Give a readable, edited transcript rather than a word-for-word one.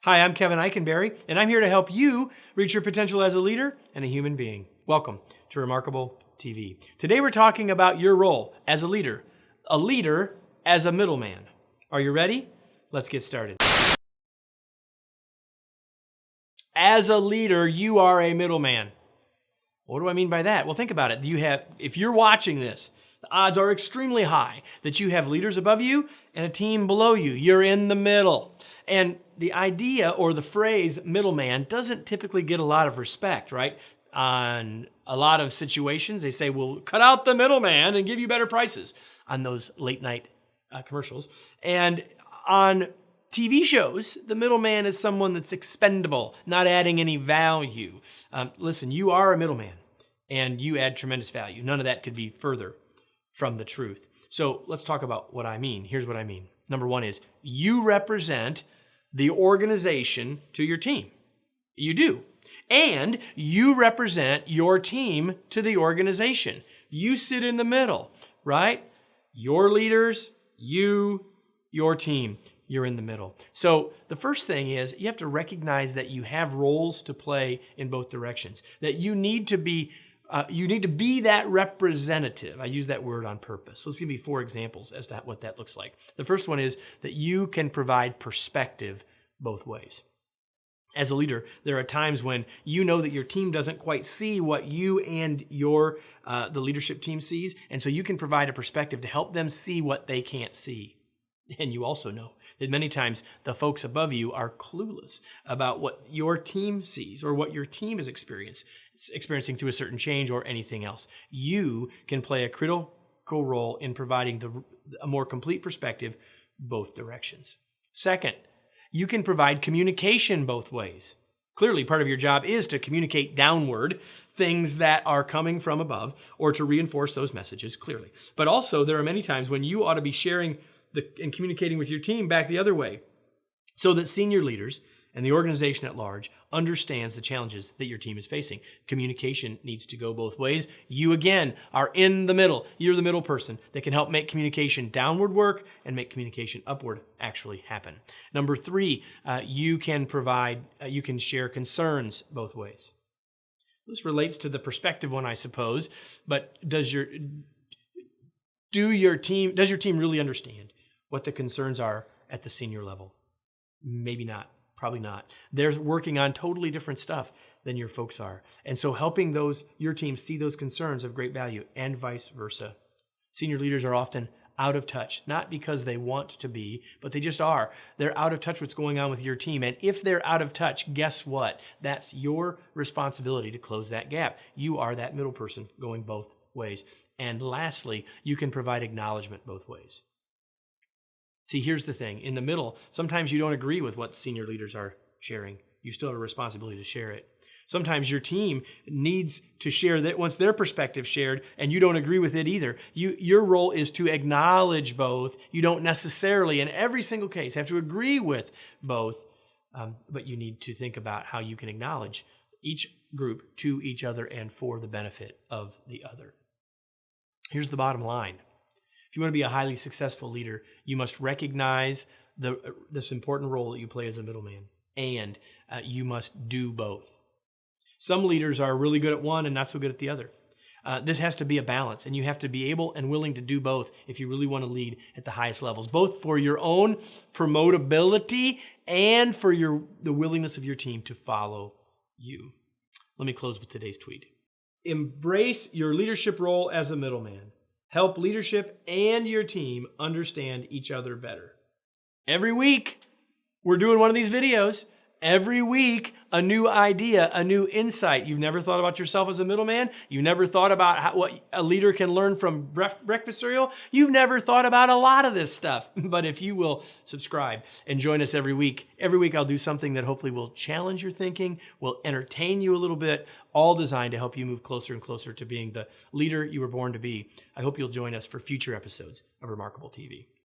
Hi, I'm Kevin Eikenberry, and I'm here to help you reach your potential as a leader and a human being. Welcome to Remarkable TV. Today we're talking about your role as a leader as a middleman. Are you ready? Let's get started. As a leader, you are a middleman. What do I mean by that? Well, think about it. If you're watching this, the odds are extremely high that you have leaders above you and a team below you. You're in the middle. And the idea or the phrase middleman doesn't typically get a lot of respect, right? On a lot of situations, they say, well, cut out the middleman and give you better prices on those late night commercials. And on TV shows, the middleman is someone that's expendable, not adding any value. Listen, you are a middleman and you add tremendous value. None of that could be further from the truth. So let's talk about what I mean. Here's what I mean. Number one is you represent the organization to your team. You do. And you represent your team to the organization. You sit in the middle, right? Your leaders, your team, you're in the middle. So the first thing is you have to recognize that you have roles to play in both directions, that you need to be that representative. I use that word on purpose. So let's give you 4 examples as to what that looks like. The first one is that you can provide perspective both ways. As a leader, there are times when you know that your team doesn't quite see what you and the leadership team sees, and so you can provide a perspective to help them see what they can't see. And you also know that many times the folks above you are clueless about what your team sees or what your team is experiencing through a certain change or anything else. You can play a critical role in providing a more complete perspective both directions. Second, you can provide communication both ways. Clearly, part of your job is to communicate downward things that are coming from above or to reinforce those messages clearly. But also, there are many times when you ought to be sharing and communicating with your team back the other way so that senior leaders and the organization at large understands the challenges that your team is facing. Communication needs to go both ways. You, again, are in the middle. You're the middle person that can help make communication downward work and make communication upward actually happen. Number 3, you can share concerns both ways. This relates to the perspective one, I suppose, but does your team really understand what the concerns are at the senior level? Maybe not, probably not. They're working on totally different stuff than your folks are. And so helping your team see those concerns of great value and vice versa. Senior leaders are often out of touch, not because they want to be, but they just are. They're out of touch with what's going on with your team. And if they're out of touch, guess what? That's your responsibility to close that gap. You are that middle person going both ways. And lastly, you can provide acknowledgement both ways. See, here's the thing. In the middle, sometimes you don't agree with what senior leaders are sharing. You still have a responsibility to share it. Sometimes your team needs to share that once their perspective shared and you don't agree with it either. Your role is to acknowledge both. You don't necessarily, in every single case, have to agree with both, but you need to think about how you can acknowledge each group to each other and for the benefit of the other. Here's the bottom line. If you want to be a highly successful leader, you must recognize this important role that you play as a middleman, and you must do both. Some leaders are really good at one and not so good at the other. This has to be a balance, and you have to be able and willing to do both if you really want to lead at the highest levels, both for your own promotability and for the willingness of your team to follow you. Let me close with today's tweet. Embrace your leadership role as a middleman. Help leadership and your team understand each other better. Every week, we're doing one of these videos. Every week, a new idea, a new insight. You've never thought about yourself as a middleman? You never thought about what a leader can learn from breakfast cereal? You've never thought about a lot of this stuff. But if you will subscribe and join us every week I'll do something that hopefully will challenge your thinking, will entertain you a little bit, all designed to help you move closer and closer to being the leader you were born to be. I hope you'll join us for future episodes of Remarkable TV.